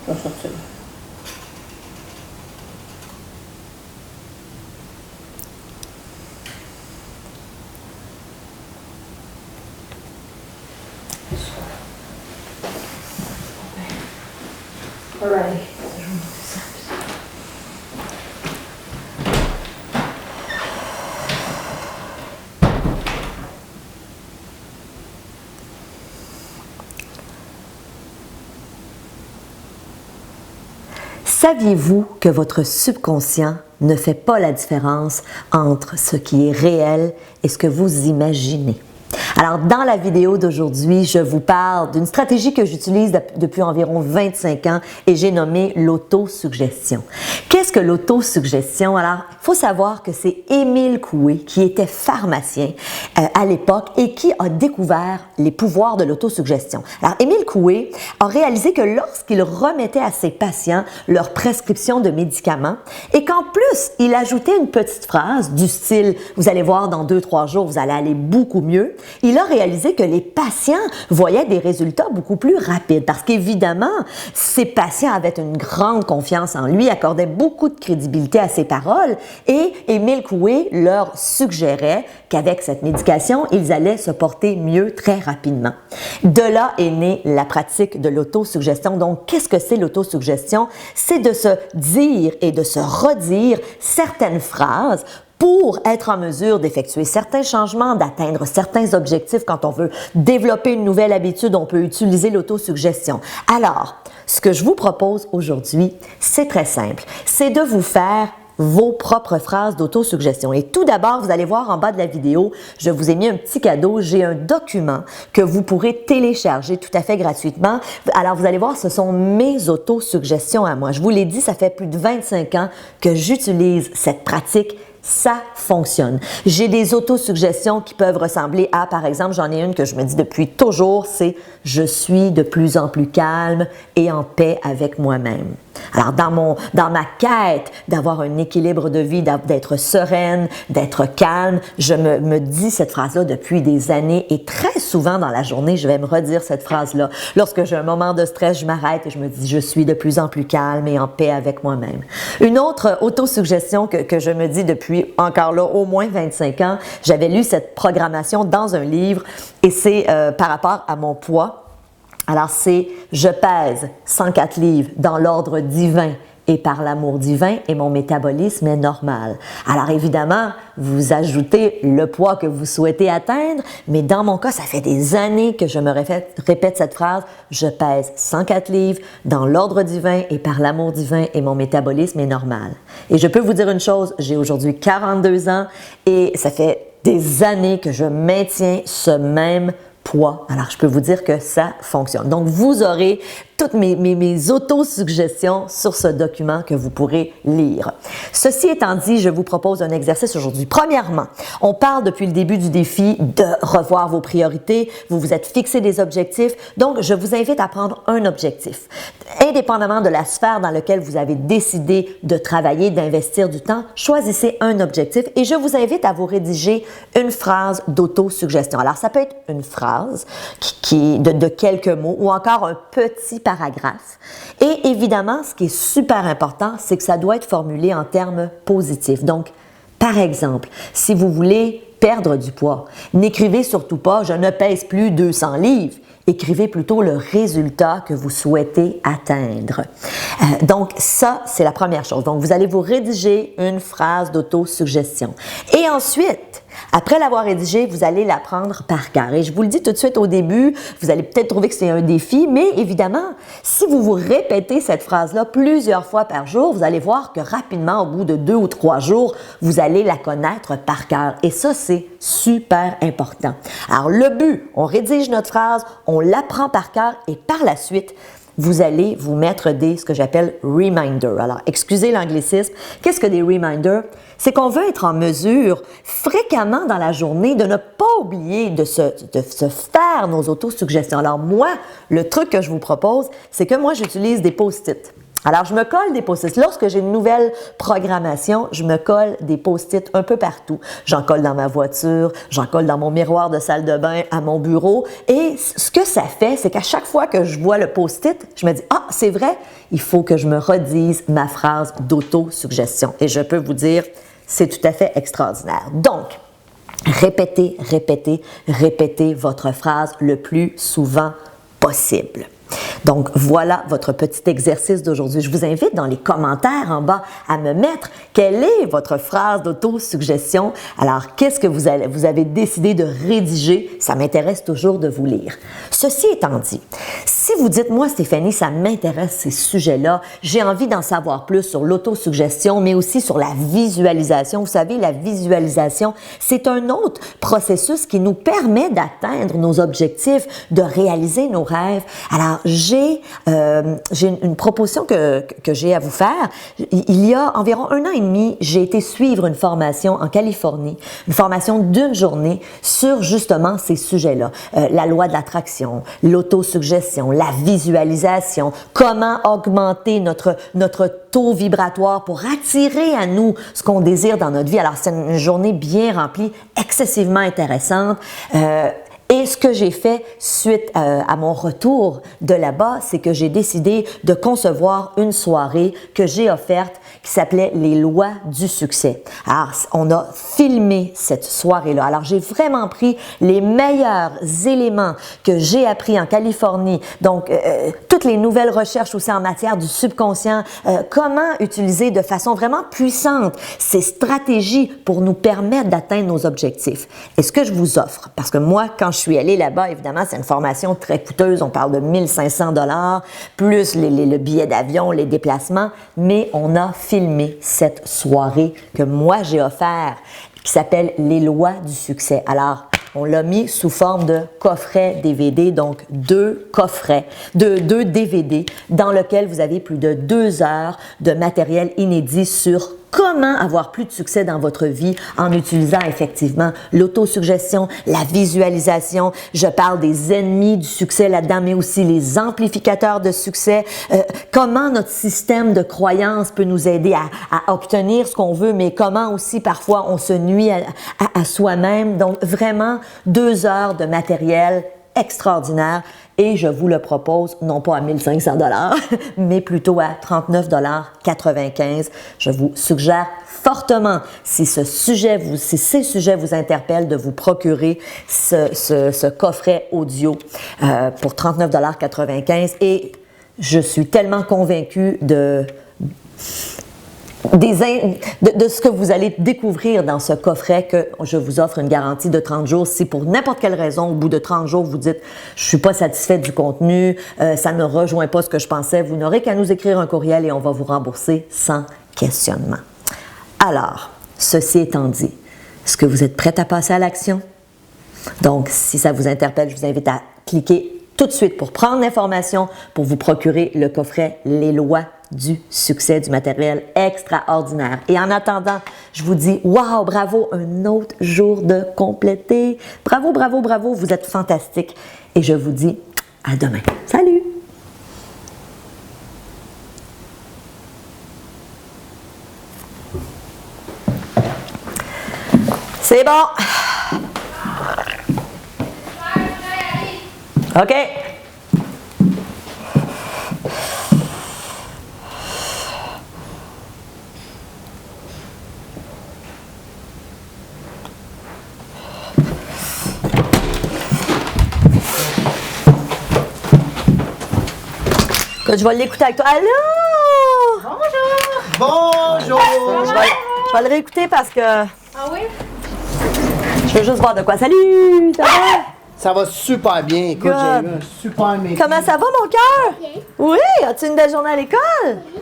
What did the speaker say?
Je vais sortir. Alright. Saviez-vous que votre subconscient ne fait pas la différence entre ce qui est réel et ce que vous imaginez? Alors, dans la vidéo d'aujourd'hui, je vous parle d'une stratégie que j'utilise depuis environ 25 ans et j'ai nommé l'autosuggestion. Qu'est-ce que l'autosuggestion? Alors, il faut savoir que c'est Émile Coué, qui était pharmacien à l'époque et qui a découvert les pouvoirs de l'autosuggestion. Alors, Émile Coué a réalisé que lorsqu'il remettait à ses patients leur prescription de médicaments et qu'en plus, il ajoutait une petite phrase du style « Vous allez voir, dans 2-3 jours, vous allez aller beaucoup mieux », il a réalisé que les patients voyaient des résultats beaucoup plus rapides parce qu'évidemment, ces patients avaient une grande confiance en lui, accordaient beaucoup de crédibilité à ses paroles et Émile Coué leur suggérait qu'avec cette médication, ils allaient se porter mieux très rapidement. De là est née la pratique de l'autosuggestion. Donc, qu'est-ce que c'est l'autosuggestion? C'est de se dire et de se redire certaines phrases pour être en mesure d'effectuer certains changements, d'atteindre certains objectifs. Quand on veut développer une nouvelle habitude, on peut utiliser l'autosuggestion. Alors, ce que je vous propose aujourd'hui, c'est très simple. C'est de vous faire vos propres phrases d'autosuggestion. Et tout d'abord, vous allez voir en bas de la vidéo, je vous ai mis un petit cadeau. J'ai un document que vous pourrez télécharger tout à fait gratuitement. Alors, vous allez voir, ce sont mes autosuggestions à moi. Je vous l'ai dit, ça fait plus de 25 ans que j'utilise cette pratique. Ça fonctionne. J'ai des autosuggestions qui peuvent ressembler à, par exemple, j'en ai une que je me dis depuis toujours, c'est « Je suis de plus en plus calme et en paix avec moi-même ». Alors, dans ma quête d'avoir un équilibre de vie, d'être sereine, d'être calme, je me dis cette phrase-là depuis des années et très souvent dans la journée, je vais me redire cette phrase-là. Lorsque j'ai un moment de stress, je m'arrête et je me dis « Je suis de plus en plus calme et en paix avec moi-même ». Une autre autosuggestion que je me dis depuis encore là au moins 25 ans, j'avais lu cette programmation dans un livre et c'est par rapport à mon poids. Alors, c'est « Je pèse 104 livres dans l'ordre divin et par l'amour divin et mon métabolisme est normal. » Alors, évidemment, vous ajoutez le poids que vous souhaitez atteindre, mais dans mon cas, ça fait des années que je me répète cette phrase « Je pèse 104 livres dans l'ordre divin et par l'amour divin et mon métabolisme est normal. » Et je peux vous dire une chose, j'ai aujourd'hui 42 ans et ça fait des années que je maintiens ce même poids. Alors, je peux vous dire que ça fonctionne. Donc, vous aurez toutes mes autosuggestions sur ce document que vous pourrez lire. Ceci étant dit, je vous propose un exercice aujourd'hui. Premièrement, on parle depuis le début du défi de revoir vos priorités. Vous vous êtes fixé des objectifs. Donc, je vous invite à prendre un objectif. Indépendamment de la sphère dans laquelle vous avez décidé de travailler, d'investir du temps, choisissez un objectif et je vous invite à vous rédiger une phrase d'autosuggestion. Alors, ça peut être une phrase de quelques mots ou encore un petit paragraphe. Et évidemment, ce qui est super important, c'est que ça doit être formulé en termes positifs. Donc, par exemple, si vous voulez perdre du poids, n'écrivez surtout pas « Je ne pèse plus 200 livres ». Écrivez plutôt le résultat que vous souhaitez atteindre. Donc, ça, c'est la première chose. Donc, vous allez vous rédiger une phrase d'autosuggestion. Et ensuite, après l'avoir rédigée, vous allez la prendre par cœur. Et je vous le dis tout de suite au début, vous allez peut-être trouver que c'est un défi, mais évidemment, si vous vous répétez cette phrase-là plusieurs fois par jour, vous allez voir que rapidement, au bout de 2 ou 3 jours, vous allez la connaître par cœur. Et ça, c'est super important. Alors, le but, on rédige notre phrase, on l'apprend par cœur et par la suite, vous allez vous mettre ce que j'appelle reminders. Alors, excusez l'anglicisme. Qu'est-ce que des reminders? C'est qu'on veut être en mesure fréquemment dans la journée de ne pas oublier de se faire nos autosuggestions. Alors moi, le truc que je vous propose, c'est que moi, j'utilise des post-it. Alors, je me colle des post-it. Lorsque j'ai une nouvelle programmation, je me colle des post-it un peu partout. J'en colle dans ma voiture, j'en colle dans mon miroir de salle de bain, à mon bureau. Et ce que ça fait, c'est qu'à chaque fois que je vois le post-it, je me dis « Ah, c'est vrai, il faut que je me redise ma phrase d'autosuggestion. » Et je peux vous dire, c'est tout à fait extraordinaire. Donc, répétez, répétez, répétez votre phrase le plus souvent possible. Donc, voilà votre petit exercice d'aujourd'hui. Je vous invite dans les commentaires en bas à me mettre quelle est votre phrase d'autosuggestion. Alors, qu'est-ce que vous avez décidé de rédiger? Ça m'intéresse toujours de vous lire. Ceci étant dit, si vous dites, moi Stéphanie, ça m'intéresse ces sujets-là, j'ai envie d'en savoir plus sur l'autosuggestion, mais aussi sur la visualisation. Vous savez, la visualisation, c'est un autre processus qui nous permet d'atteindre nos objectifs, de réaliser nos rêves. Alors, j'ai une proposition que j'ai à vous faire. Il y a environ 1 an et demi, j'ai été suivre une formation en Californie, une formation d'1 journée sur justement ces sujets-là. La loi de l'attraction, l'autosuggestion, la visualisation, comment augmenter notre taux vibratoire pour attirer à nous ce qu'on désire dans notre vie. Alors, c'est une journée bien remplie, excessivement intéressante. Et ce que j'ai fait suite à mon retour de là-bas, c'est que j'ai décidé de concevoir une soirée que j'ai offerte qui s'appelait Les lois du succès. Alors, on a filmé cette soirée-là. Alors, j'ai vraiment pris les meilleurs éléments que j'ai appris en Californie. Donc, toutes les nouvelles recherches aussi en matière du subconscient, comment utiliser de façon vraiment puissante ces stratégies pour nous permettre d'atteindre nos objectifs. Et ce que je vous offre, parce que moi, quand je suis allée là-bas, évidemment, c'est une formation très coûteuse. On parle de 1 500 $, plus le billet d'avion, les déplacements. Mais on a filmé cette soirée que moi, j'ai offert, qui s'appelle « Les lois du succès ». Alors, on l'a mis sous forme de coffret DVD, donc 2 coffrets, 2 DVD, dans lequel vous avez plus de 2 heures de matériel inédit sur comment avoir plus de succès dans votre vie en utilisant effectivement l'autosuggestion, la visualisation. Je parle des ennemis du succès là-dedans, mais aussi les amplificateurs de succès. Comment notre système de croyances peut nous aider à obtenir ce qu'on veut, mais comment aussi parfois on se nuit à soi-même. Donc vraiment 2 heures de matériel extraordinaire. Et je vous le propose, non pas à 1 500 $, mais plutôt à 39,95 $. Je vous suggère fortement, si ces sujets vous interpellent, de vous procurer ce coffret audio pour 39,95 $. Et je suis tellement convaincue de ce que vous allez découvrir dans ce coffret que je vous offre une garantie de 30 jours. Si pour n'importe quelle raison, au bout de 30 jours, vous dites « je ne suis pas satisfait du contenu, ça ne rejoint pas ce que je pensais », vous n'aurez qu'à nous écrire un courriel et on va vous rembourser sans questionnement. Alors, ceci étant dit, est-ce que vous êtes prête à passer à l'action? Donc, si ça vous interpelle, je vous invite à cliquer tout de suite pour prendre l'information, pour vous procurer le coffret « Les lois du succès », du matériel extraordinaire. Et en attendant, je vous dis, wow, bravo, un autre jour de complété. Bravo, bravo, bravo, vous êtes fantastique. Et je vous dis à demain. Salut! C'est bon! OK. Écoute, je vais l'écouter avec toi. Allô? Bonjour! Je vais le réécouter parce que Ah oui? je veux juste voir de quoi. Salut! Ça va? Ça va super bien. Écoute, Good. j'ai eu un super meeting. Comment ça va, mon cœur? Bien. Oui! As-tu une belle journée à l'école? Oui.